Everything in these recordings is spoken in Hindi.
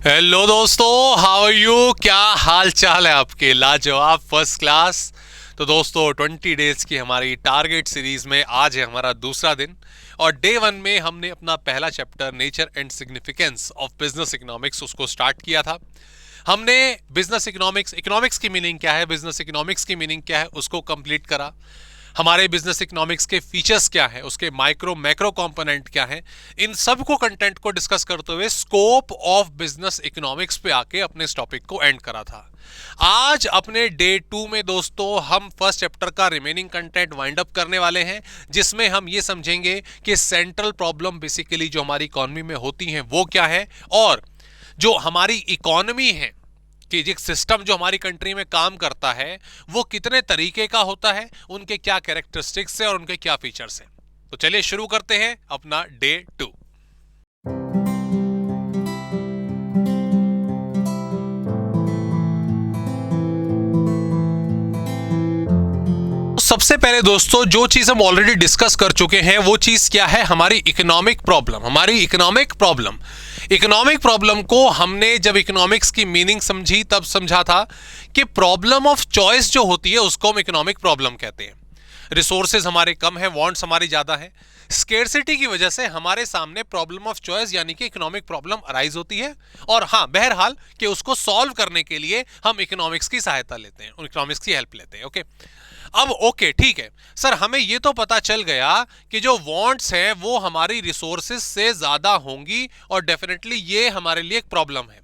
हेलो दोस्तों, हाउ आर यू। क्या हाल चाल है आपके? लाजवाब, फर्स्ट क्लास। तो दोस्तों 20 डेज की हमारी टारगेट सीरीज में आज है हमारा दूसरा दिन और डे 1 में हमने अपना पहला chapter nature and significance of business economics उसको स्टार्ट किया था। हमने बिजनेस इकोनॉमिक्स, इकोनॉमिक्स की मीनिंग क्या है, बिजनेस इकोनॉमिक्स की मीनिंग क्या है, उसको कंप्लीट करा। हमारे बिजनेस इकोनॉमिक्स के फीचर्स क्या है, उसके माइक्रो मैक्रो कंपोनेंट क्या है, इन सब को कंटेंट को डिस्कस करते हुए स्कोप ऑफ बिजनेस इकोनॉमिक्स पे आके अपने इस टॉपिक को एंड करा था। आज अपने डे 2 में दोस्तों हम फर्स्ट चैप्टर का रिमेनिंग कंटेंट वाइंड अप करने वाले हैं, जिसमें हम ये समझेंगे कि सेंट्रल प्रॉब्लम बेसिकली जो हमारी इकोनॉमी में होती हैं वो क्या है, और जो हमारी इकोनॉमी है कि जिस सिस्टम जो हमारी कंट्री में काम करता है वो कितने तरीके का होता है, उनके क्या कैरेक्टरिस्टिक्स है और उनके क्या फीचर्स हैं। तो चलिए शुरू करते हैं अपना डे 2। सबसे पहले दोस्तों जो चीज हम ऑलरेडी डिस्कस कर चुके हैं वो चीज क्या है, हमारी इकोनॉमिक प्रॉब्लम। हमारी इकोनॉमिक प्रॉब्लम को हमने जब इकोनॉमिक्स की मीनिंग समझी तब समझा था कि प्रॉब्लम ऑफ चॉइस जो होती है उसको हम इकोनॉमिक प्रॉब्लम कहते हैं। रिसोर्सेज हमारे कम है, वांट्स हमारी ज्यादा है, स्केर्सिटी की वजह से हमारे सामने प्रॉब्लम ऑफ चॉइस यानी कि इकोनॉमिक प्रॉब्लम अराइज होती है। और हाँ, बहरहाल कि उसको सॉल्व करने के लिए हम इकोनॉमिक्स की सहायता लेते हैं, इकोनॉमिक्स की हेल्प लेते हैं। ओके, अब ओके ठीक है सर, हमें ये तो पता चल गया कि जो वांट्स हैं वो हमारी रिसोर्सेज से ज्यादा होंगी और डेफिनेटली ये हमारे लिए एक प्रॉब्लम है।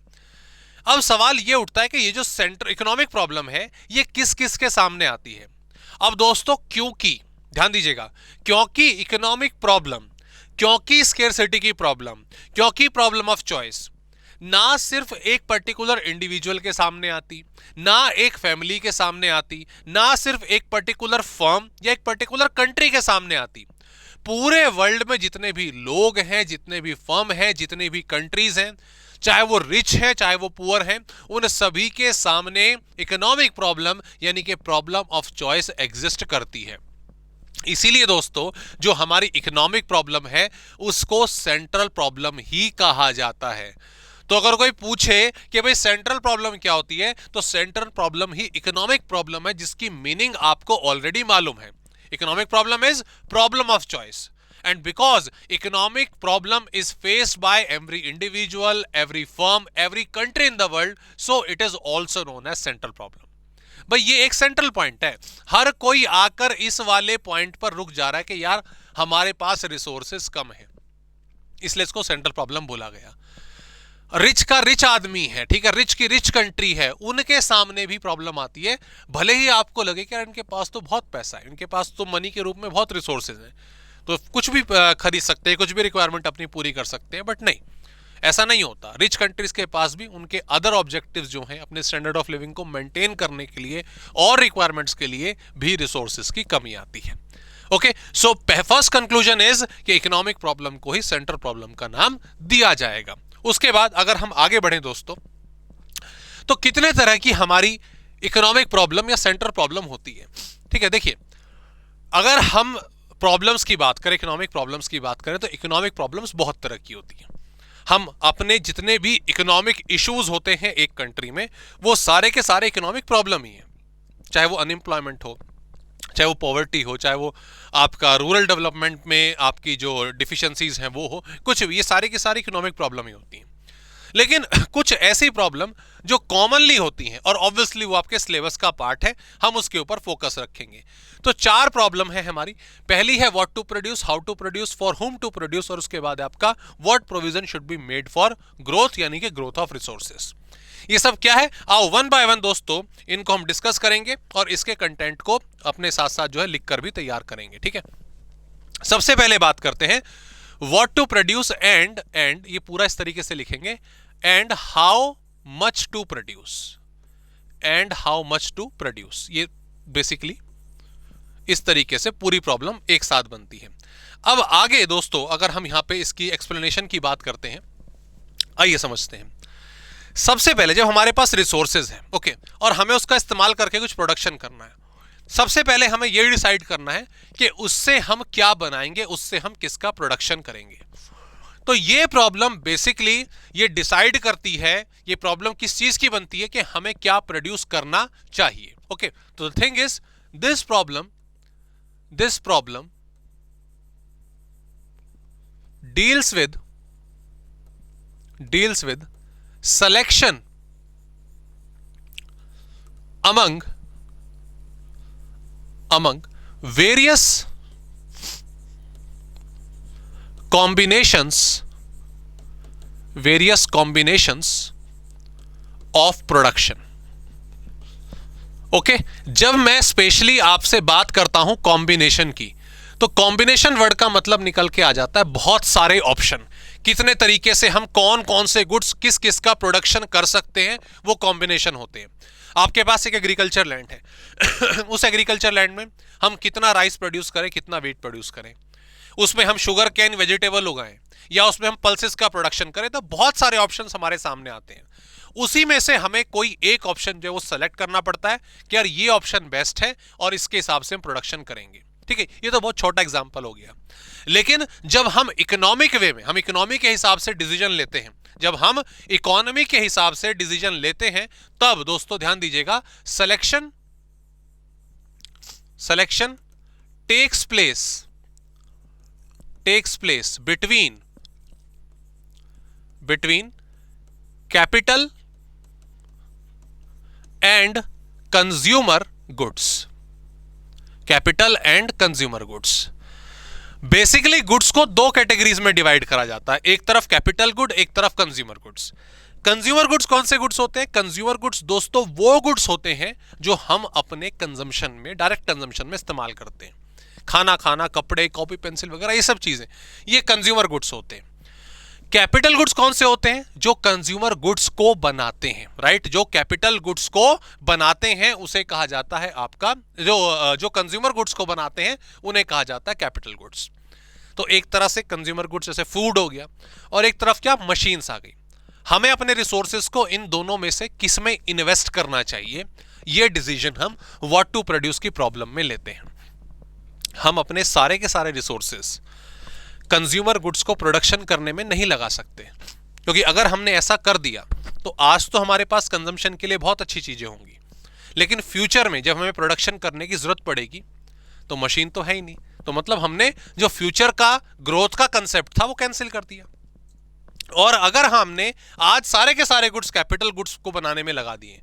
अब सवाल ये उठता है कि ये जो सेंटर इकोनॉमिक प्रॉब्लम है ये किस किस के सामने आती है। अब दोस्तों क्योंकि ध्यान दीजिएगा, क्योंकि इकोनॉमिक प्रॉब्लम, क्योंकि स्केर्सिटी की प्रॉब्लम, क्योंकि प्रॉब्लम ऑफ चॉइस ना सिर्फ एक पर्टिकुलर इंडिविजुअल के सामने आती, ना एक फैमिली के सामने आती, ना सिर्फ एक पर्टिकुलर फर्म या एक पर्टिकुलर कंट्री के सामने आती, पूरे वर्ल्ड में जितने भी लोग हैं, जितने भी फर्म हैं, जितनी भी कंट्रीज हैं, चाहे वो रिच है चाहे वो पुअर हैं, उन सभी के सामने इकोनॉमिक प्रॉब्लम यानी कि प्रॉब्लम ऑफ चॉइस एग्जिस्ट करती है। इसीलिए दोस्तों जो हमारी इकोनॉमिक प्रॉब्लम है उसको सेंट्रल प्रॉब्लम ही कहा जाता है। तो अगर कोई पूछे कि भाई सेंट्रल प्रॉब्लम क्या होती है, तो सेंट्रल प्रॉब्लम ही इकोनॉमिक प्रॉब्लम है, जिसकी मीनिंग आपको ऑलरेडी मालूम है। Economic problem is problem of choice, and because economic problem is faced by every individual, every firm, every country in the world, so it is also known as central problem। भाई ये एक सेंट्रल पॉइंट है, हर कोई आकर इस वाले पॉइंट पर रुक जा रहा है कि यार हमारे पास रिसोर्सेस कम है, इसलिए इसको सेंट्रल प्रॉब्लम बोला गया। रिच का रिच आदमी है, ठीक है, रिच की रिच कंट्री है, उनके सामने भी प्रॉब्लम आती है। भले ही आपको लगे कि इनके पास तो बहुत पैसा है, इनके पास तो मनी के रूप में बहुत रिसोर्सेज हैं, तो कुछ भी खरीद सकते हैं, कुछ भी रिक्वायरमेंट अपनी पूरी कर सकते हैं, बट नहीं, ऐसा नहीं होता। रिच कंट्रीज के पास भी उनके अदर ऑब्जेक्टिव्स जो हैं, अपने स्टैंडर्ड ऑफ लिविंग को मेंटेन करने के लिए और रिक्वायरमेंट्स के लिए भी रिसोर्सेज की कमी आती है। Okay, so first conclusion is कि इकोनॉमिक प्रॉब्लम को ही सेंट्रल प्रॉब्लम का नाम दिया जाएगा। उसके बाद अगर हम आगे बढ़े दोस्तों, तो कितने तरह की हमारी इकोनॉमिक प्रॉब्लम या सेंट्रल प्रॉब्लम होती है। ठीक है, देखिए, अगर हम प्रॉब्लम्स की बात करें, इकोनॉमिक प्रॉब्लम्स की बात करें, तो इकोनॉमिक प्रॉब्लम्स बहुत तरह की होती हैं। हम अपने जितने भी इकोनॉमिक इश्यूज होते हैं एक कंट्री में, वो सारे के सारे इकोनॉमिक प्रॉब्लम ही हैं। चाहे वो अनएम्प्लॉयमेंट हो, चाहे वो पॉवर्टी हो, चाहे वो आपका रूरल डेवलपमेंट में आपकी जो डिफिशिएंसीज हैं वो हो, कुछ भी, ये सारी की सारी इकोनॉमिक प्रॉब्लम ही होती हैं। लेकिन कुछ ऐसी प्रॉब्लम जो कॉमनली होती हैं और ऑब्वियसली वो आपके सिलेबस का पार्ट है, हम उसके ऊपर फोकस रखेंगे। तो 4 प्रॉब्लम है हमारी। पहली है what to produce, how to produce, for whom to produce, और उसके बाद आपका what provision should be made for growth यानी कि ग्रोथ ऑफ रिसोर्सेस। ये सब क्या है, आओ वन बाय वन दोस्तों इनको हम डिस्कस करेंगे और इसके कंटेंट को अपने साथ साथ जो है लिखकर भी तैयार करेंगे। ठीक है, सबसे पहले बात करते हैं व्हाट टू प्रोड्यूस एंड ये पूरा इस तरीके से लिखेंगे, and how much to produce, and how much to produce. ये बेसिकली इस तरीके से पूरी प्रॉब्लम एक साथ बनती है। अब आगे दोस्तों अगर हम यहां पे इसकी एक्सप्लेनेशन की बात करते हैं, आइए समझते हैं। सबसे पहले जब हमारे पास रिसोर्सेज हैं, ओके, और हमें उसका इस्तेमाल करके कुछ प्रोडक्शन करना है, सबसे पहले हमें यह डिसाइड करना है कि उससे हम क्या बनाएंगे, उससे हम किसका प्रोडक्शन करेंगे। तो ये प्रॉब्लम बेसिकली ये डिसाइड करती है, ये प्रॉब्लम किस चीज की बनती है कि हमें क्या प्रोड्यूस करना चाहिए। ओके, तो the thing is this problem deals with selection among various combinations of production। Okay, जब मैं स्पेशली आपसे बात करता हूं कॉम्बिनेशन की, तो कॉम्बिनेशन वर्ड का मतलब निकल के आ जाता है बहुत सारे ऑप्शन, कितने तरीके से हम कौन कौन से गुड्स किस किस का प्रोडक्शन कर सकते हैं, वो कॉम्बिनेशन होते हैं। आपके पास एक एग्रीकल्चर लैंड है उस एग्रीकल्चर लैंड में हम कितना राइस प्रोड्यूस करें, कितना वीट प्रोड्यूस करें, उसमें हम शुगर कैन वेजिटेबल उगाएं या उसमें हम पल्सेस का प्रोडक्शन करें, तो बहुत सारे ऑप्शंस हमारे सामने आते हैं। उसी में से हमें कोई एक ऑप्शन जो है वो सेलेक्ट करना पड़ता है कि यार ये ऑप्शन बेस्ट है और इसके हिसाब से हम प्रोडक्शन करेंगे। ठीक है, ये तो बहुत छोटा एग्जांपल हो गया। लेकिन जब हम इकोनॉमिक वे में, हम इकोनॉमी के हिसाब से डिसीजन लेते हैं, जब हम इकोनॉमी के हिसाब से डिसीजन लेते हैं, तब दोस्तों ध्यान दीजिएगा, selection takes place between capital and consumer goods. Basically goods को दो कैटेगरीज में डिवाइड करा जाता है, एक तरफ कैपिटल गुड, एक तरफ कंज्यूमर गुड्स। कंज्यूमर गुड्स कौन से गुड्स होते हैं? कंज्यूमर गुड्स दोस्तों वो गुड्स होते हैं जो हम अपने कंजम्पशन में, डायरेक्ट कंजम्पशन में इस्तेमाल करते हैं। खाना, कपड़े, कॉपी पेंसिल वगैरह, ये सब चीजें, ये कंज्यूमर गुड्स होते हैं। कैपिटल गुड्स कौन से होते हैं? जो कंज्यूमर गुड्स को बनाते हैं, राइट? जो कैपिटल गुड्स को बनाते हैं उसे कहा जाता है आपका, जो कंज्यूमर गुड्स को बनाते हैं उन्हें कहा जाता है कैपिटल गुड्स। तो एक तरह से कंज्यूमर गुड्स जैसे फूड हो गया, और एक तरफ क्या, मशीन्स आ गई। हमें अपने रिसोर्सेज को इन दोनों में से किस में इन्वेस्ट करना चाहिए, ये डिसीजन हम व्हाट टू प्रोड्यूस की प्रॉब्लम में लेते हैं। हम अपने सारे के सारे रिसोर्सेज कंज्यूमर गुड्स को प्रोडक्शन करने में नहीं लगा सकते, क्योंकि अगर हमने ऐसा कर दिया तो आज तो हमारे पास कंजम्पशन के लिए बहुत अच्छी चीजें होंगी, लेकिन फ्यूचर में जब हमें प्रोडक्शन करने की जरूरत पड़ेगी तो मशीन तो है ही नहीं। तो मतलब हमने जो फ्यूचर का ग्रोथ का कंसेप्ट था वो कैंसिल कर दिया। और अगर हमने आज सारे के सारे गुड्स कैपिटल गुड्स को बनाने में लगा दिए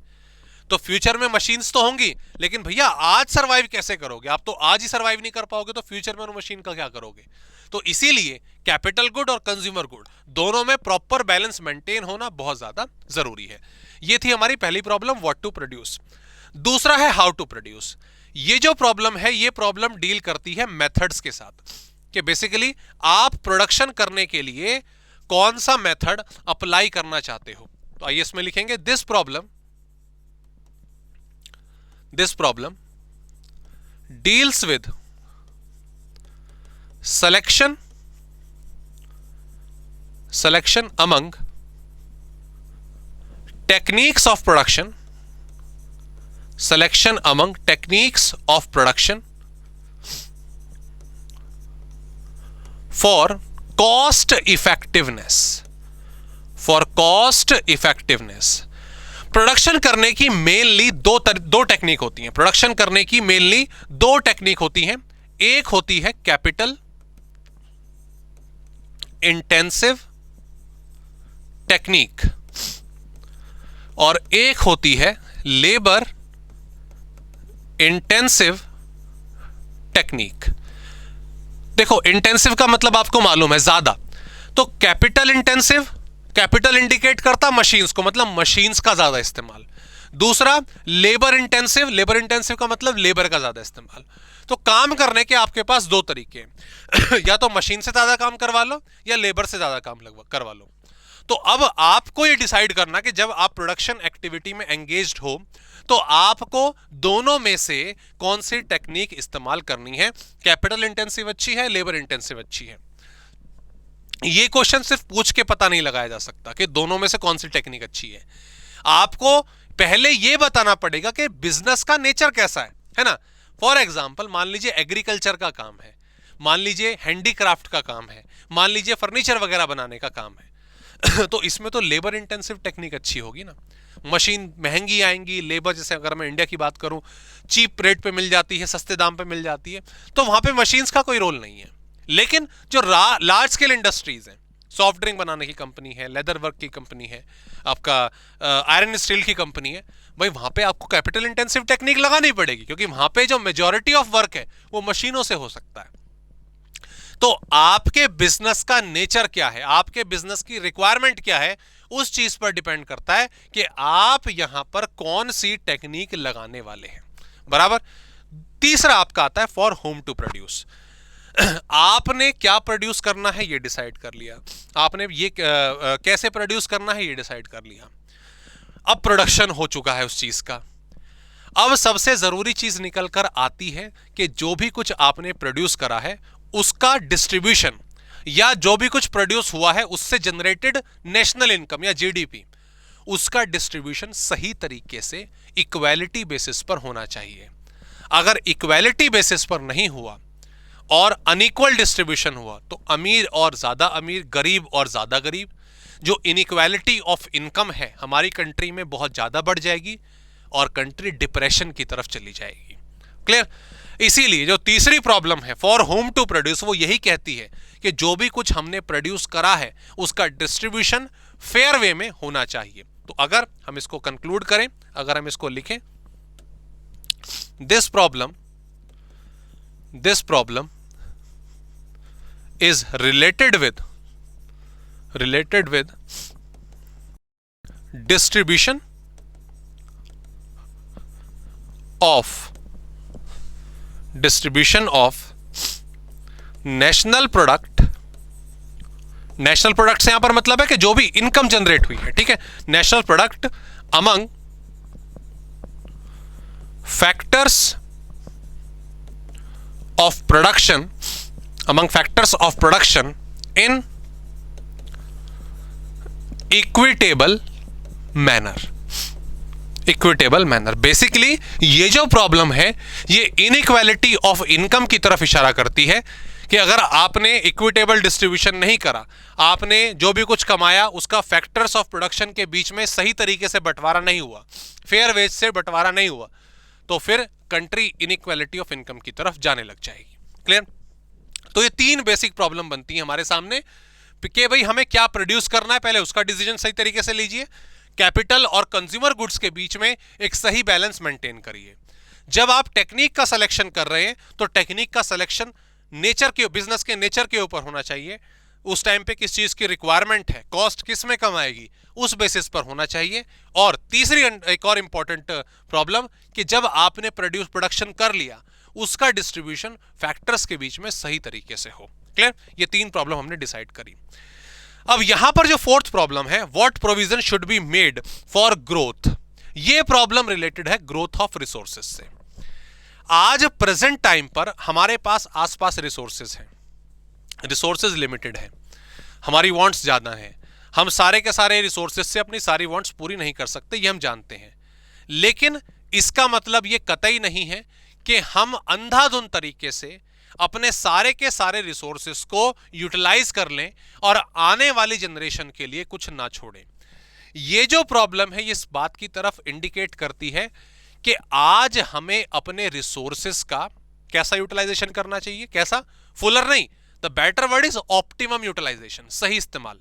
तो फ्यूचर में मशीन्स तो होंगी, लेकिन भैया आज सरवाइव कैसे करोगे? आप तो आज ही सरवाइव नहीं कर पाओगे, तो फ्यूचर में मशीन का क्या करोगे? तो इसीलिए कैपिटल गुड और कंज्यूमर गुड दोनों में प्रॉपर बैलेंस मेंटेन होना बहुत ज्यादा जरूरी है। ये थी हमारी पहली प्रॉब्लम, व्हाट टू प्रोड्यूस। दूसरा है हाउ टू प्रोड्यूस। ये जो प्रॉब्लम है, ये प्रॉब्लम डील करती है मेथड्स के साथ, कि बेसिकली आप प्रोडक्शन करने के लिए कौन सा मेथड अप्लाई करना चाहते हो। तो आइए इसमें लिखेंगे, this problem deals with selection among techniques of production for cost effectiveness। Production करने की मेनली दो टेक्निक होती हैं। प्रोडक्शन करने की मेनली दो टेक्निक होती हैं। एक होती है कैपिटल इंटेंसिव टेक्निक और एक होती है लेबर इंटेंसिव टेक्निक। देखो, इंटेंसिव का मतलब आपको मालूम है ज्यादा, तो कैपिटल इंटेंसिव, कैपिटल इंडिकेट करता मशीन्स को, मतलब मशीन्स का ज्यादा इस्तेमाल। दूसरा लेबर इंटेंसिव, लेबर इंटेंसिव का मतलब लेबर का ज्यादा इस्तेमाल। तो काम करने के आपके पास दो तरीके हैं या तो मशीन से ज्यादा काम करवा लो या लेबर से ज्यादा काम करवा लो। तो अब आपको ये डिसाइड करना कि जब आप प्रोडक्शन एक्टिविटी में एंगेज्ड हो तो आपको दोनों में से कौन सी टेक्निक इस्तेमाल करनी है। कैपिटल इंटेंसिव अच्छी है, लेबर इंटेंसिव अच्छी है। ये क्वेश्चन सिर्फ पूछ के पता नहीं लगाया जा सकता कि दोनों में से कौन सी टेक्निक अच्छी है। आपको पहले यह बताना पड़ेगा कि बिजनेस का नेचर कैसा है ना। फॉर एग्जाम्पल मान लीजिए एग्रीकल्चर का काम है, मान लीजिए हैंडीक्राफ्ट का काम है, मान लीजिए फर्नीचर वगैरह बनाने का काम है तो इसमें तो लेबर इंटेंसिव टेक्निक अच्छी होगी ना, मशीन महंगी आएंगी, लेबर जैसे अगर मैं इंडिया की बात करूं चीप रेट पे मिल जाती है, सस्ते दाम पे मिल जाती है, तो वहां पे मशीन्स का कोई रोल नहीं है। लेकिन जो लार्ज स्केल इंडस्ट्रीज हैं, सॉफ्ट ड्रिंक बनाने की कंपनी है, लेदर वर्क की कंपनी है, आपका आयरन स्टील की कंपनी है, भाई वहां पे आपको कैपिटल इंटेंसिव टेक्निक लगानी पड़ेगी, क्योंकि वहां पे जो मेजॉरिटी ऑफ वर्क है वो मशीनों से हो सकता है। तो आपके बिजनेस का नेचर क्या है, आपके बिजनेस की रिक्वायरमेंट क्या है, उस चीज पर डिपेंड करता है कि आप यहां पर कौन सी टेक्निक लगाने वाले हैं, बराबर। तीसरा आपका आता है फॉर होम टू प्रोड्यूस। आपने क्या प्रोड्यूस करना है ये डिसाइड कर लिया, आपने ये कैसे प्रोड्यूस करना है ये डिसाइड कर लिया, अब प्रोडक्शन हो चुका है उस चीज का। अब सबसे जरूरी चीज निकल कर आती है कि जो भी कुछ आपने प्रोड्यूस करा है उसका डिस्ट्रीब्यूशन, या जो भी कुछ प्रोड्यूस हुआ है उससे जनरेटेड नेशनल इनकम या जीडीपी, उसका डिस्ट्रीब्यूशन सही तरीके से इक्वालिटी बेसिस पर होना चाहिए। अगर इक्वालिटी बेसिस पर नहीं हुआ और अनइक्वल डिस्ट्रीब्यूशन हुआ तो अमीर और ज्यादा अमीर, गरीब और ज्यादा गरीब, जो इनइक्वालिटी ऑफ इनकम है हमारी कंट्री में बहुत ज्यादा बढ़ जाएगी और कंट्री डिप्रेशन की तरफ चली जाएगी। क्लियर? इसीलिए जो तीसरी प्रॉब्लम है फॉर होम टू प्रोड्यूस वो यही कहती है कि जो भी कुछ हमने प्रोड्यूस करा है उसका डिस्ट्रीब्यूशन फेयर वे में होना चाहिए। तो अगर हम इसको कंक्लूड करें, अगर हम इसको लिखें, this problem is related with distribution of national product से यहां पर मतलब है कि जो भी इनकम जनरेट हुई है, ठीक है, national product among factors of production in equitable manner। Basically ये जो प्रॉब्लम है ये इनइक्वालिटी ऑफ इनकम की तरफ इशारा करती है कि अगर आपने इक्विटेबल डिस्ट्रीब्यूशन नहीं करा, आपने जो भी कुछ कमाया उसका फैक्टर्स ऑफ प्रोडक्शन के बीच में सही तरीके से बंटवारा नहीं हुआ, फेयर वेज से बंटवारा नहीं हुआ, तो फिर कंट्री इनइक्वालिटी ऑफ इनकम की तरफ जाने लग जाएगी। क्लियर? तो ये तीन बेसिक प्रॉब्लम बनती है हमारे सामने कि भाई हमें क्या प्रोड्यूस करना है, पहले उसका डिसीजन सही तरीके से लीजिए, कैपिटल और कंज्यूमर गुड्स के बीच में एक सही बैलेंस मेंटेन करिए। जब आप टेक्निक का सिलेक्शन कर रहे हैं तो टेक्निक का सिलेक्शन नेचर के, बिजनेस के नेचर के ऊपर होना चाहिए, उस टाइम पे किस चीज की रिक्वायरमेंट है, कॉस्ट किस में कम आएगी, उस बेसिस पर होना चाहिए। और तीसरी एक और इंपॉर्टेंट प्रॉब्लम कि जब आपने प्रोडक्शन कर लिया उसका डिस्ट्रीब्यूशन फैक्टर्स के बीच में सही तरीके से हो। क्लियर? ये तीन प्रॉब्लम हमने डिसाइड करी। अब यहां पर जो फोर्थ प्रॉब्लम है, what provision should be made for growth, ये प्रॉब्लम रिलेटेड है ग्रोथ ऑफ रिसोर्सेज से। आज प्रेजेंट टाइम पर हमारे पास आसपास रिसोर्सेज हैं, रिसोर्सेज लिमिटेड है, हमारी वांट्स ज्यादा हैं, हम सारे के सारे रिसोर्सेज से अपनी सारी वांट्स पूरी नहीं कर सकते, ये हम जानते हैं। लेकिन इसका मतलब ये कतई नहीं है कि हम अंधाधुंध तरीके से अपने सारे के सारे रिसोर्सेस को यूटिलाइज कर लें और आने वाली जनरेशन के लिए कुछ ना छोड़ें। ये जो प्रॉब्लम है ये इस बात की तरफ इंडिकेट करती है कि आज हमें अपने रिसोर्सेस का कैसा यूटिलाइजेशन करना चाहिए, कैसा, फुलर नहीं, the better word is optimum utilisation, सही इस्तेमाल,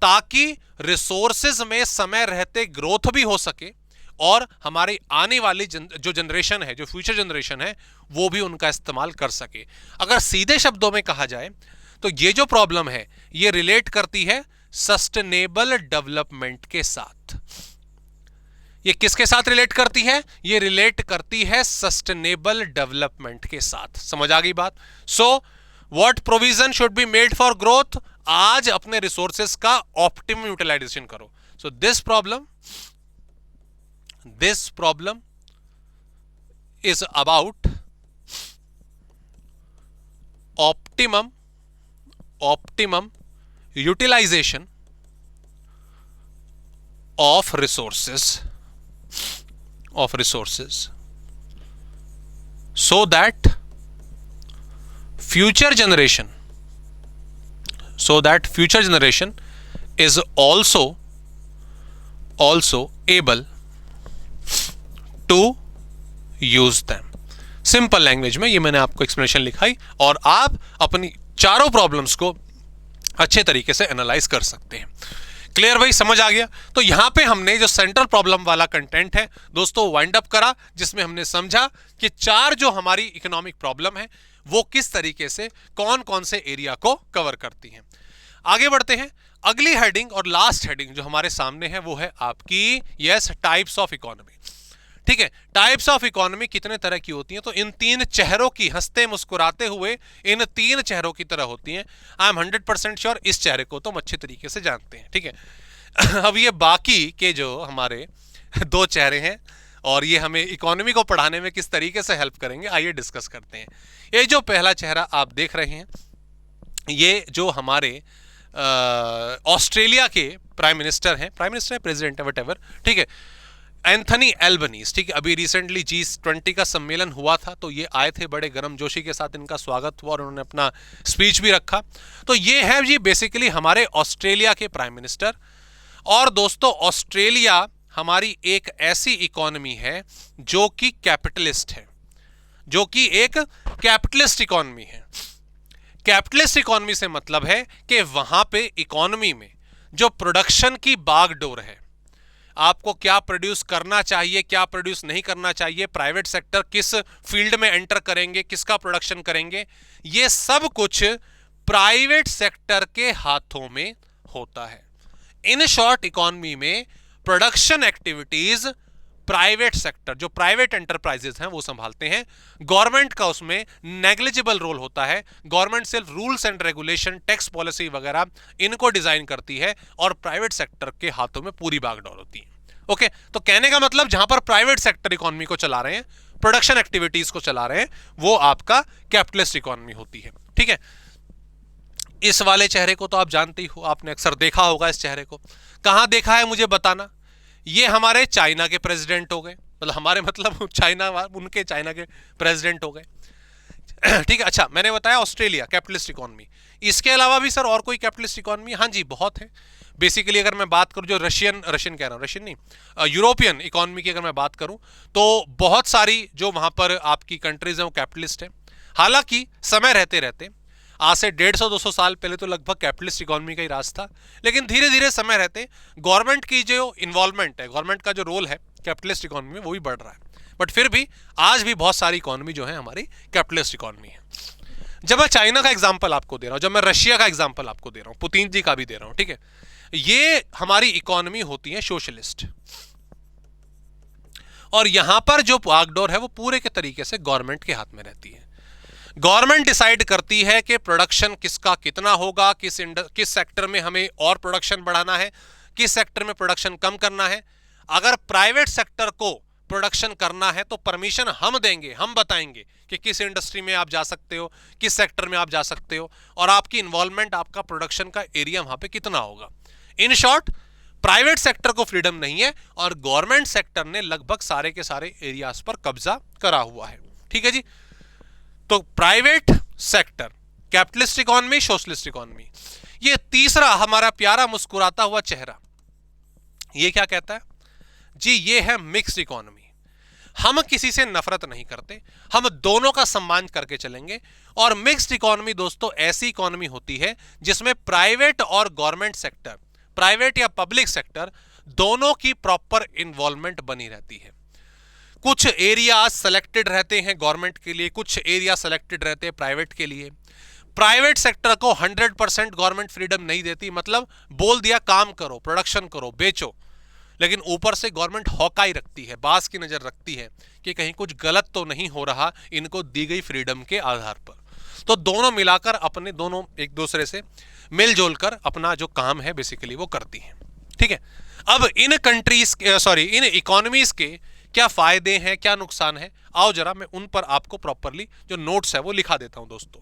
ताकि रिसोर्सेज में समय रहते ग्रोथ भी हो सके और हमारी आने वाली जो जनरेशन है, जो फ्यूचर जनरेशन है, वो भी उनका इस्तेमाल कर सके। अगर सीधे शब्दों में कहा जाए तो ये जो प्रॉब्लम है ये रिलेट करती है सस्टेनेबल डेवलपमेंट के साथ। ये किसके साथ रिलेट करती है? ये रिलेट करती है सस्टेनेबल डेवलपमेंट के साथ। समझ आ गई बात? So what provision should be made for growth, आज अपने रिसोर्सेस का ऑप्टिमम यूटिलाइजेशन करो। So this problem is about optimum utilization of resources so that future generation, so that future generation is also able to use them. Simple language में ये मैंने आपको एक्सप्लेनेशन लिखाई और आप अपनी चारों प्रॉब्लम्स को अच्छे तरीके से एनालाइज कर सकते हैं। क्लियर भाई, समझ आ गया? तो यहां पे हमने जो सेंट्रल प्रॉब्लम वाला कंटेंट है दोस्तों वाइंड अप करा, जिसमें हमने समझा कि चार जो हमारी इकोनॉमिक प्रॉब्लम है वो किस तरीके से कौन कौन से एरिया को कवर करती हैं। आगे बढ़ते हैं। अगली हेडिंग और लास्ट हेडिंग जो हमारे सामने है वो है आपकी टाइप्स ऑफ इकोनॉमी। ठीक है, टाइप्स ऑफ इकोनॉमी कितने तरह की होती हैं? तो इन तीन चेहरों की, हंसते मुस्कुराते हुए इन तीन चेहरों की तरह होती हैं। आई एम 100% श्योर इस चेहरे को तो हम अच्छे तरीके से जानते हैं। ठीक है, अब ये बाकी के जो हमारे दो चेहरे हैं और ये हमें इकोनॉमी को पढ़ाने में किस तरीके से हेल्प करेंगे, आइए डिस्कस करते हैं। ये जो पहला चेहरा आप देख रहे हैं, ये जो हमारे ऑस्ट्रेलिया के प्राइम मिनिस्टर हैं, प्रेसिडेंट है, व्हाटएवर, ठीक है, एंथनी एल्बनीज। ठीक है, अभी रिसेंटली G20 का सम्मेलन हुआ था, तो ये आए थे, बड़े गर्मजोशी के साथ इनका स्वागत हुआ और उन्होंने अपना स्पीच भी रखा। तो ये है जी बेसिकली हमारे ऑस्ट्रेलिया के प्राइम मिनिस्टर। और दोस्तों ऑस्ट्रेलिया हमारी एक ऐसी इकोनॉमी है जो कि कैपिटलिस्ट है, जो कि एक कैपिटलिस्ट इकोनॉमी है। कैपिटलिस्ट इकोनॉमी से मतलब है कि वहां पे इकोनॉमी में जो प्रोडक्शन की बागडोर है, आपको क्या प्रोड्यूस करना चाहिए, क्या प्रोड्यूस नहीं करना चाहिए, प्राइवेट सेक्टर किस फील्ड में एंटर करेंगे, किसका प्रोडक्शन करेंगे, ये सब कुछ प्राइवेट सेक्टर के हाथों में होता है। इन शॉर्ट इकोनॉमी में प्रोडक्शन एक्टिविटीज प्राइवेट सेक्टर, जो प्राइवेट एंटरप्राइजेस हैं वो संभालते हैं। गवर्नमेंट का उसमें नेग्लिजिबल रोल होता है। गवर्नमेंट सिर्फ rules and regulation, tax policy वगैरह इनको डिजाइन करती है और प्राइवेट सेक्टर के हाथों में पूरी बागडोर होती है। ओके, तो कहने का मतलब जहां पर प्राइवेट सेक्टर इकोनॉमी को चला रहे हैं, प्रोडक्शन एक्टिविटीज को चला रहे हैं, वो आपका कैपिटलिस्ट इकोनॉमी होती है। ठीक है, इस वाले चेहरे को तो आप जानते ही हो, आपने अक्सर देखा होगा इस चेहरे को। कहां देखा है मुझे बताना। ये हमारे चाइना के प्रेसिडेंट हो गए, मतलब हमारे मतलब चाइना, उनके चाइना के प्रेसिडेंट हो गए। ठीक है, अच्छा मैंने बताया ऑस्ट्रेलिया कैपिटलिस्ट इकोनॉमी। इसके अलावा भी सर और कोई कैपिटलिस्ट इकोनॉमी? हाँ जी, बहुत है। बेसिकली अगर मैं बात करूं जो रशियन कह रहा हूं, रशियन नहीं, यूरोपियन इकोनॉमी की अगर मैं बात करूं तो बहुत सारी जो वहां पर आपकी कंट्रीज हैं वो कैपिटलिस्ट है। हालांकि समय रहते रहते, आज से 150-200 साल पहले तो लगभग कैपिटलिस्ट इकोनॉमी का ही राज था, लेकिन धीरे धीरे समय रहते गवर्नमेंट की जो इन्वॉल्वमेंट है, गवर्नमेंट का जो रोल है कैपिटलिस्ट इकोनॉमी में, वो भी बढ़ रहा है। बट फिर भी आज भी बहुत सारी इकोनॉमी जो है हमारी कैपिटलिस्ट इकोनॉमी है। जब मैं चाइना का एग्जांपल आपको दे रहा हूं, जब मैं रशिया का एग्जांपल आपको दे रहा हूं, पुतिन जी का भी दे रहा हूं, ठीक है, ये हमारी इकोनॉमी होती है सोशलिस्ट। और यहां पर जो बागडोर है वो पूरे के तरीके से गवर्नमेंट के हाथ में रहती है। गवर्नमेंट डिसाइड करती है कि प्रोडक्शन किसका कितना होगा, किस सेक्टर में हमें और प्रोडक्शन बढ़ाना है, किस सेक्टर में प्रोडक्शन कम करना है। अगर प्राइवेट सेक्टर को प्रोडक्शन करना है तो परमिशन हम देंगे, हम बताएंगे कि किस इंडस्ट्री में आप जा सकते हो, किस सेक्टर में आप जा सकते हो, और आपकी इन्वॉल्वमेंट, आपका प्रोडक्शन का एरिया वहां पे कितना होगा। इन शॉर्ट प्राइवेट सेक्टर को फ्रीडम नहीं है और गवर्नमेंट सेक्टर ने लगभग सारे के सारे एरियाज पर कब्जा करा हुआ है। ठीक है जी, तो private sector, capitalist economy, socialist economy. ये तीसरा हमारा प्यारा मुस्कुराता हुआ चेहरा, ये क्या कहता है जी? ये है मिक्स्ड इकोनॉमी। हम किसी से नफरत नहीं करते, हम दोनों का सम्मान करके चलेंगे। और मिक्स्ड इकोनॉमी दोस्तों ऐसी इकोनॉमी होती है जिसमें प्राइवेट और गवर्नमेंट सेक्टर, प्राइवेट या पब्लिक सेक्टर, दोनों की प्रॉपर इन्वॉल्वमेंट बनी रहती है। कुछ एरिया सेलेक्टेड रहते हैं गवर्नमेंट के लिए, कुछ एरिया सेलेक्टेड रहते हैं प्राइवेट के लिए। प्राइवेट सेक्टर को 100% गवर्नमेंट फ्रीडम नहीं देती, मतलब बोल दिया काम करो, प्रोडक्शन करो, बेचो, लेकिन ऊपर से गवर्नमेंट हॉकाई रखती है, बास की नजर रखती है कि कहीं कुछ गलत तो नहीं हो रहा इनको दी गई फ्रीडम के आधार पर। तो दोनों मिलाकर अपने, दोनों एक दूसरे से मिलजुल कर अपना जो काम है बेसिकली वो करती हैं। ठीक है, अब इन कंट्रीज, इन इकोनॉमीज के क्या फायदे हैं, क्या नुकसान है, आओ जरा मैं उन पर आपको प्रॉपरली जो नोट्स है वो लिखा देता हूं दोस्तों।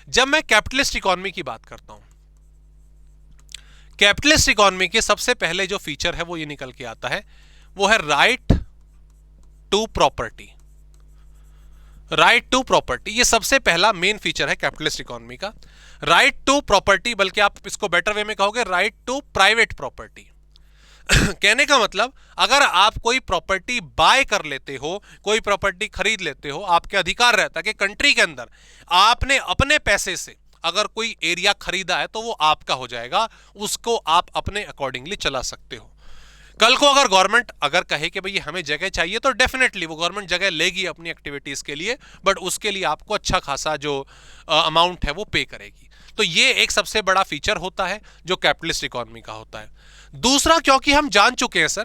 जब मैं कैपिटलिस्ट इकोनॉमी की बात करता हूं, कैपिटलिस्ट इकोनॉमी के सबसे पहले जो फीचर है वो ये निकल के आता है, वो है right to property. Right to property, ये सबसे पहला मेन फीचर है कैपिटलिस्ट इकोनॉमी का, राइट टू प्रॉपर्टी, बल्कि आप इसको बेटर वे में कहोगे राइट टू प्राइवेट प्रॉपर्टी। कहने का मतलब अगर आप कोई प्रॉपर्टी बाय कर लेते हो, कोई प्रॉपर्टी खरीद लेते हो, आपके अधिकार रहता है कि कंट्री के अंदर आपने अपने पैसे से अगर कोई एरिया खरीदा है तो वो आपका हो जाएगा, उसको आप अपने अकॉर्डिंगली चला सकते हो। कल को अगर गवर्नमेंट अगर कहे कि भाई हमें जगह चाहिए तो डेफिनेटली वो गवर्नमेंट जगह लेगी अपनी एक्टिविटीज के लिए, बट उसके लिए आपको अच्छा खासा जो अमाउंट है वो पे करेगी। तो ये एक सबसे बड़ा फीचर होता है जो कैपिटलिस्ट इकोनॉमी का होता है। दूसरा, क्योंकि हम जान चुके हैं सर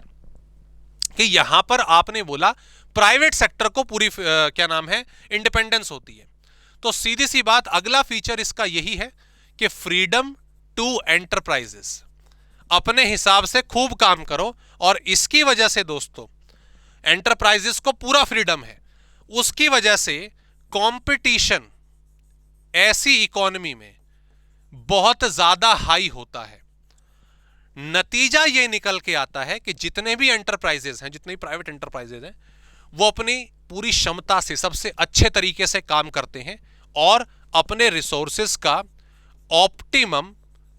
कि यहां पर आपने बोला प्राइवेट सेक्टर को पूरी क्या नाम है इंडिपेंडेंस होती है, तो सीधी सी बात अगला फीचर इसका यही है कि फ्रीडम टू एंटरप्राइजेस, अपने हिसाब से खूब काम करो। और इसकी वजह से दोस्तों एंटरप्राइजेस को पूरा फ्रीडम है, उसकी वजह से कंपटीशन ऐसी इकोनॉमी में बहुत ज्यादा हाई होता है। नतीजा यह निकल के आता है कि जितने भी एंटरप्राइजेस हैं, जितने भी प्राइवेट एंटरप्राइजेस हैं, वो अपनी पूरी क्षमता से सबसे अच्छे तरीके से काम करते हैं और अपने रिसोर्सेस का ऑप्टिमम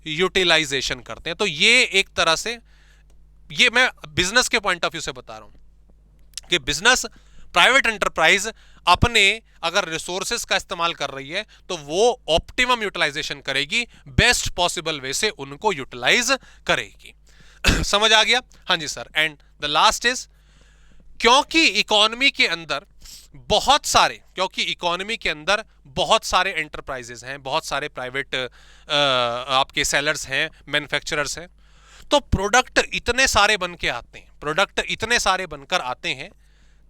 यूटिलाइजेशन करते हैं। तो ये एक तरह से, ये मैं बिजनेस के पॉइंट ऑफ व्यू से बता रहा हूं कि बिजनेस, प्राइवेट एंटरप्राइज अपने अगर रिसोर्सेस का इस्तेमाल कर रही है तो वो ऑप्टिमम यूटिलाइजेशन करेगी, बेस्ट पॉसिबल वे से उनको यूटिलाइज करेगी। समझ आ गया? हाँ जी sir. And the last is, क्योंकि इकोनॉमी के अंदर बहुत सारे एंटरप्राइजेस हैं, बहुत सारे प्राइवेट आपके सेलर्स हैं, मैन्युफैक्चरर्स हैं, तो प्रोडक्ट इतने सारे बन के आते हैं, प्रोडक्ट इतने सारे बनकर आते हैं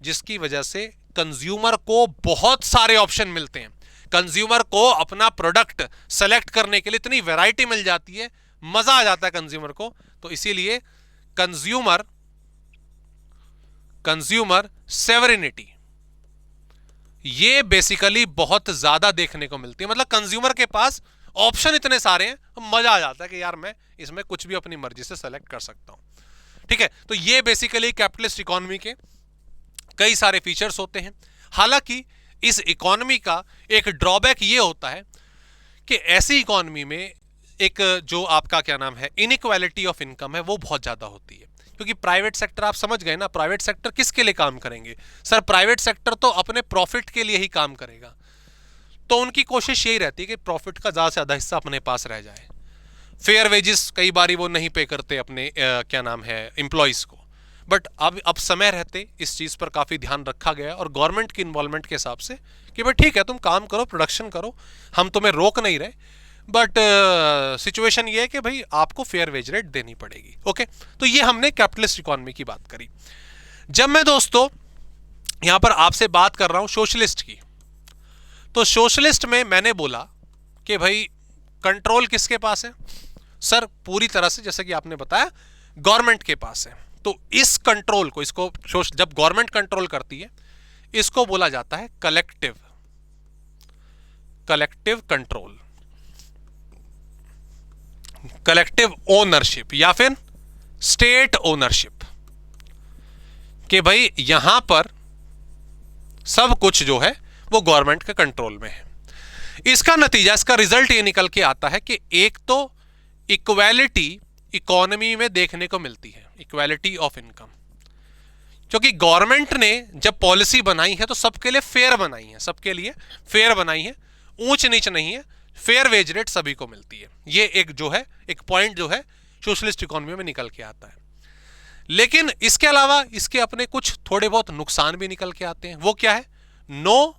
जिसकी वजह से कंज्यूमर को बहुत सारे ऑप्शन मिलते हैं। कंज्यूमर को अपना प्रोडक्ट सेलेक्ट करने के लिए इतनी वैरायटी मिल जाती है, मजा आ जाता है कंज्यूमर को। तो इसीलिए कंज्यूमर सेवरिनिटी ये बेसिकली बहुत ज्यादा देखने को मिलती है। मतलब कंज्यूमर के पास ऑप्शन इतने सारे हैं, मजा आ जाता है कि यार मैं इसमें कुछ भी अपनी मर्जी से सेलेक्ट कर सकता हूं। ठीक है, तो ये बेसिकली कैपिटलिस्ट इकोनॉमी के कई सारे फीचर्स होते हैं। हालांकि इस इकोनॉमी का एक ड्रॉबैक ये होता है कि ऐसी इकोनॉमी में एक जो आपका क्या नाम है इनइक्वालिटी ऑफ इनकम है वो बहुत ज्यादा होती है, क्योंकि प्राइवेट सेक्टर आप समझ गए ना, प्राइवेट सेक्टर किसके लिए काम करेंगे सर? प्राइवेट सेक्टर तो अपने प्रॉफिट के लिए ही काम करेगा, तो उनकी कोशिश यही रहती है कि प्रॉफिट का ज्यादा से ज्यादा हिस्सा अपने पास रह जाए। फेयर वेजेस कई बार वो नहीं पे करते अपने क्या नाम है एम्प्लॉइज को, बट अब समय रहते इस चीज पर काफी ध्यान रखा गया और गवर्नमेंट की इन्वॉल्वमेंट के हिसाब से कि भाई ठीक है तुम काम करो, प्रोडक्शन करो, हम तुम्हें रोक नहीं रहे, बट सिचुएशन ये है कि भाई आपको फेयर वेज रेट देनी पड़ेगी। ओके, तो ये हमने कैपिटलिस्ट इकोनॉमी की बात करी। जब मैं दोस्तों यहां पर आपसे बात कर रहा हूं सोशलिस्ट की, तो सोशलिस्ट में मैंने बोला कि भाई कंट्रोल किसके पास है सर? पूरी तरह से जैसे कि आपने बताया गवर्नमेंट के पास है। तो इस कंट्रोल को, इसको जब गवर्नमेंट कंट्रोल करती है इसको बोला जाता है कलेक्टिव कंट्रोल, कलेक्टिव ओनरशिप या फिर स्टेट ओनरशिप, कि भाई यहां पर सब कुछ जो है वो गवर्नमेंट के कंट्रोल में है। इसका नतीजा, इसका रिजल्ट ये निकल के आता है कि एक तो इक्वालिटी इकोनॉमी में देखने को मिलती है, इक्वालिटी ऑफ इनकम, क्योंकि गवर्नमेंट ने जब पॉलिसी बनाई है तो सबके लिए फेयर बनाई है, सबके लिए फेयर बनाई है, ऊंच नीच नहीं है, फेयर वेज रेट सभी को मिलती है। ये एक जो है एक पॉइंट जो है सोशलिस्ट इकोनॉमी में निकल के आता है। लेकिन इसके अलावा इसके अपने कुछ थोड़े बहुत नुकसान भी निकल के आते हैं। वो क्या है? नो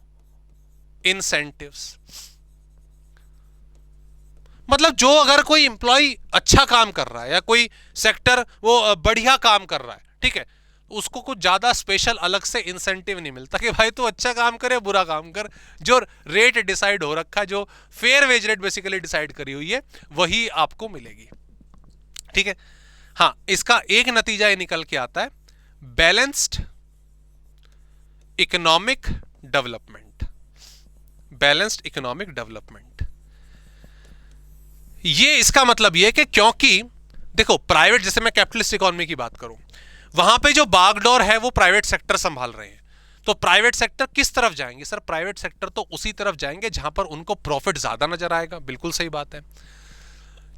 इंसेंटिव्स, मतलब जो अगर कोई एम्प्लॉय अच्छा काम कर रहा है या कोई सेक्टर वो बढ़िया काम कर रहा है, ठीक है, उसको कुछ ज्यादा स्पेशल अलग से इंसेंटिव नहीं मिलता कि भाई तू अच्छा काम करे बुरा काम कर। जो रेट डिसाइड हो रखा है, जो fair wage rate basically decide करी हुई है, वही आपको मिलेगी। ठीक है, हाँ, इसका एक नतीजा ये निकल के आता है balanced economic development, balanced economic development. ये इसका मतलब ये है कि क्योंकि देखो प्राइवेट, जैसे मैं कैपिटलिस्ट इकोनॉमी की बात करूं, वहां पे जो बागडोर है वो प्राइवेट सेक्टर संभाल रहे हैं, तो प्राइवेट सेक्टर किस तरफ जाएंगे सर? प्राइवेट सेक्टर तो उसी तरफ जाएंगे जहां पर उनको प्रॉफिट ज्यादा नजर आएगा। बिल्कुल सही बात है।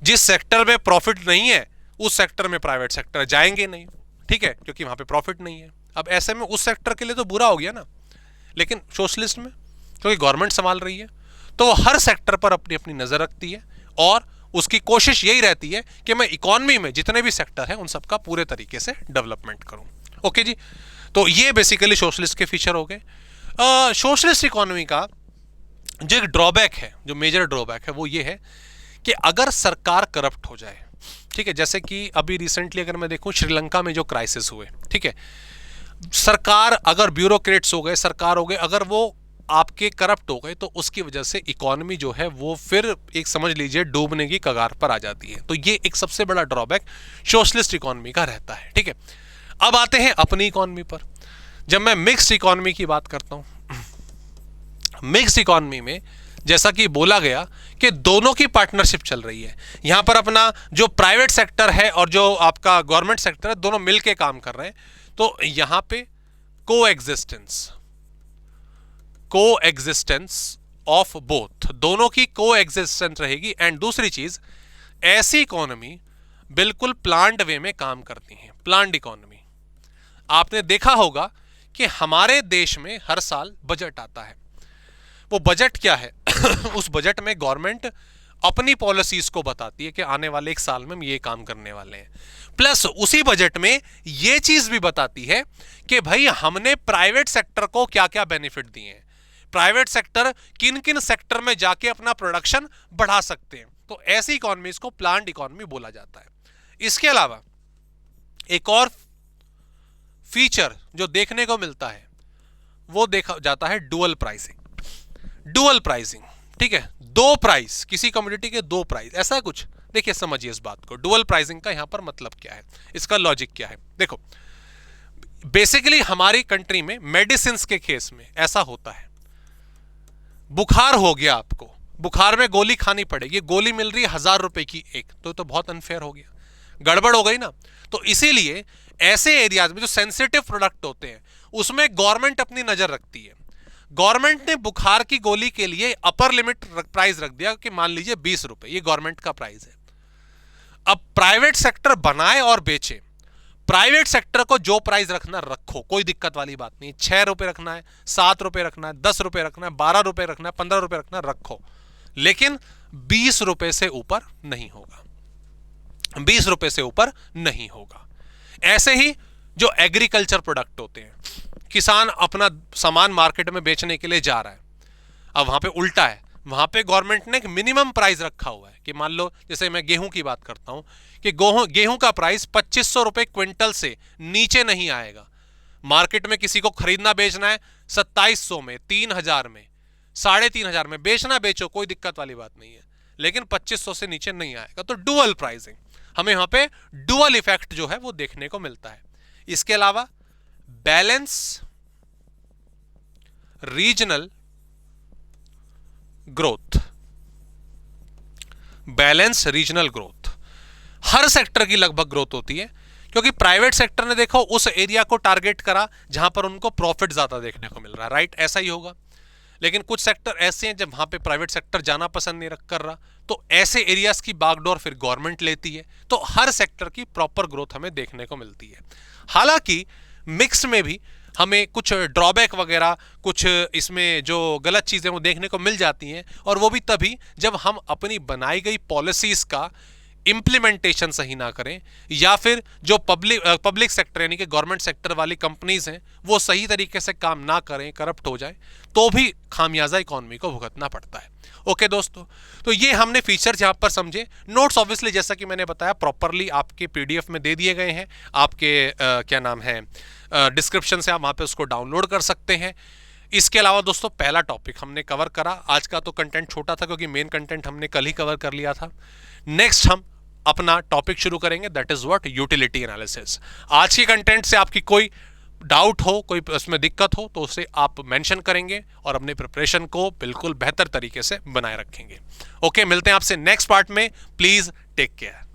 जिस सेक्टर में प्रॉफिट नहीं है उस सेक्टर में प्राइवेट सेक्टर जाएंगे नहीं, ठीक है, क्योंकि वहां पे प्रॉफिट नहीं है। अब ऐसे में उस सेक्टर के लिए तो बुरा हो गया ना, लेकिन सोशलिस्ट में क्योंकि गवर्नमेंट संभाल रही है तो वो हर सेक्टर पर अपनी अपनी नजर रखती है और उसकी कोशिश यही रहती है कि मैं इकोनॉमी में जितने भी सेक्टर हैं उन सबका पूरे तरीके से डेवलपमेंट करूं। ओके जी, तो ये बेसिकली सोशलिस्ट के फीचर हो गए। सोशलिस्ट इकोनॉमी का जो एक ड्रॉबैक है, जो मेजर ड्रॉबैक है, वो ये है कि अगर सरकार करप्ट हो जाए, ठीक है, जैसे कि अभी रिसेंटली अगर मैं देखूं श्रीलंका में जो क्राइसिस हुए, ठीक है, सरकार अगर ब्यूरोक्रेट्स हो गए, सरकार हो गए, अगर वो आपके करप्ट हो गए तो उसकी वजह से इकोनॉमी जो है वो फिर एक समझ लीजिए डूबने की कगार पर आ जाती है। तो ये एक सबसे बड़ा ड्रॉबैक सोशलिस्ट इकोनॉमी का रहता है, ठीक है। अब आते हैं अपनी इकोनॉमी पर। जब मैं मिक्स्ड इकोनॉमी की बात करता हूं, मिक्स्ड इकोनॉमी में जैसा कि बोला गया कि दोनों की पार्टनरशिप चल रही है। यहां पर अपना जो प्राइवेट सेक्टर है और जो आपका गवर्नमेंट सेक्टर है दोनों मिलके काम कर रहे हैं। तो यहां पे कोएग्जिस्टेंस ऑफ बोथ, दोनों की कोएग्जिस्टेंस रहेगी। एंड दूसरी चीज, ऐसी इकोनॉमी बिल्कुल प्लान्ड वे में काम करती है, प्लान्ड इकोनॉमी। आपने देखा होगा कि हमारे देश में हर साल बजट आता है। वो बजट क्या है? उस बजट में गवर्नमेंट अपनी पॉलिसीज को बताती है कि आने वाले एक साल में हम ये काम करने वाले हैं। प्लस उसी बजट में ये चीज भी बताती है कि भाई हमने प्राइवेट सेक्टर को क्या क्या बेनिफिट दिए हैं, प्राइवेट सेक्टर किन किन सेक्टर में जाके अपना प्रोडक्शन बढ़ा सकते हैं। तो ऐसी इकोनॉमीज को प्लान्ड इकोनॉमी बोला जाता है। इसके अलावा एक और फीचर जो देखने को मिलता है वो देखा जाता है डुअल प्राइसिंग। डुअल प्राइसिंग, ठीक है, दो प्राइस, किसी कमोडिटी के दो प्राइस, ऐसा कुछ। देखिए समझिए इस बात को, डुअल प्राइसिंग का यहां पर मतलब क्या है, इसका लॉजिक क्या है। देखो बेसिकली हमारी कंट्री में मेडिसिन के केस में ऐसा होता है, बुखार हो गया आपको, बुखार में गोली खानी पड़ेगी, गोली मिल रही है 1000 रुपए की एक, तो बहुत अनफेयर हो गया, गड़बड़ हो गई ना। तो इसीलिए ऐसे एरियाज में जो सेंसिटिव प्रोडक्ट होते हैं उसमें गवर्नमेंट अपनी नजर रखती है। गवर्नमेंट ने बुखार की गोली के लिए अपर लिमिट प्राइस रख दिया कि मान लीजिए 20 रुपए, ये गवर्नमेंट का प्राइस है। अब प्राइवेट सेक्टर बनाए और बेचे, प्राइवेट सेक्टर को जो प्राइस रखना रखो, कोई दिक्कत वाली बात नहीं। 6 रुपए रखना है, 7 रुपए रखना है, 10 रुपए रखना है, 12 रुपए रखना है, 15 रुपए रखना है, रखो, लेकिन 20 रुपए से ऊपर नहीं होगा, 20 रुपए से ऊपर नहीं होगा। ऐसे ही जो एग्रीकल्चर प्रोडक्ट होते हैं, किसान अपना सामान मार्केट में बेचने के लिए जा रहा है, अब वहां पे उल्टा है, वहां पे गवर्नमेंट ने एक मिनिमम प्राइस रखा हुआ है कि मान लो जैसे मैं गेहूं की बात करता हूं कि गेहूं का प्राइस 2500 रुपए क्विंटल से नीचे नहीं आएगा। मार्केट में किसी को खरीदना बेचना है 2700 में, 3000 में, 3500 में, बेचना बेचो, कोई दिक्कत वाली बात नहीं है, लेकिन 2500 से नीचे नहीं आएगा। तो डुअल प्राइसिंग, हमें यहां पे डुअल इफेक्ट जो है वो देखने को मिलता है। इसके अलावा balance regional growth, balance regional growth, हर सेक्टर की लगभग ग्रोथ होती है, क्योंकि प्राइवेट सेक्टर ने देखो उस एरिया को टारगेट करा जहां पर उनको प्रॉफिट ज्यादा देखने को मिल रहा है, राइट, ऐसा ही होगा। लेकिन कुछ सेक्टर ऐसे हैं जब वहां पे प्राइवेट सेक्टर जाना पसंद नहीं कर रहा, तो ऐसे एरियाज की बागडोर फिर गवर्नमेंट लेती है। तो हर सेक्टर की प्रॉपर ग्रोथ हमें देखने को मिलती है। हालांकि मिक्स में भी हमें कुछ ड्रॉबैक वगैरह, कुछ इसमें जो गलत चीजें वो देखने को मिल जाती हैं, और वो भी तभी जब हम अपनी बनाई गई पॉलिसीज का इंप्लीमेंटेशन सही ना करें, या फिर जो पब्लिक सेक्टर यानी कि गवर्नमेंट सेक्टर वाली कंपनीज हैं वो सही तरीके से काम ना करें, करप्ट हो जाए, तो भी खामियाजा इकोनॉमी को भुगतना पड़ता है। ओके दोस्तों, तो ये हमने फीचर्स यहाँ पर समझे। नोट्स ऑब्वियसली जैसा कि मैंने बताया प्रॉपरली आपके पीडीएफ में दे दिए गए हैं, आपके क्या नाम है डिस्क्रिप्शन से आप वहाँ पे उसको डाउनलोड कर सकते हैं। इसके अलावा दोस्तों पहला टॉपिक हमने कवर करा। आज का तो कंटेंट छोटा था क्योंकि मेन कंटेंट हमने कल ही कवर कर लिया था। नेक्स्ट हम अपना टॉपिक शुरू करेंगे, that is what, utility analysis. आज के कंटेंट से आपकी कोई डाउट हो, कोई उसमें दिक्कत हो, तो उसे आप मेंशन करेंगे और अपने प्रिपरेशन को बिल्कुल बेहतर तरीके से बनाए रखेंगे। ओके, मिलते हैं आपसे नेक्स्ट पार्ट में। Please take care.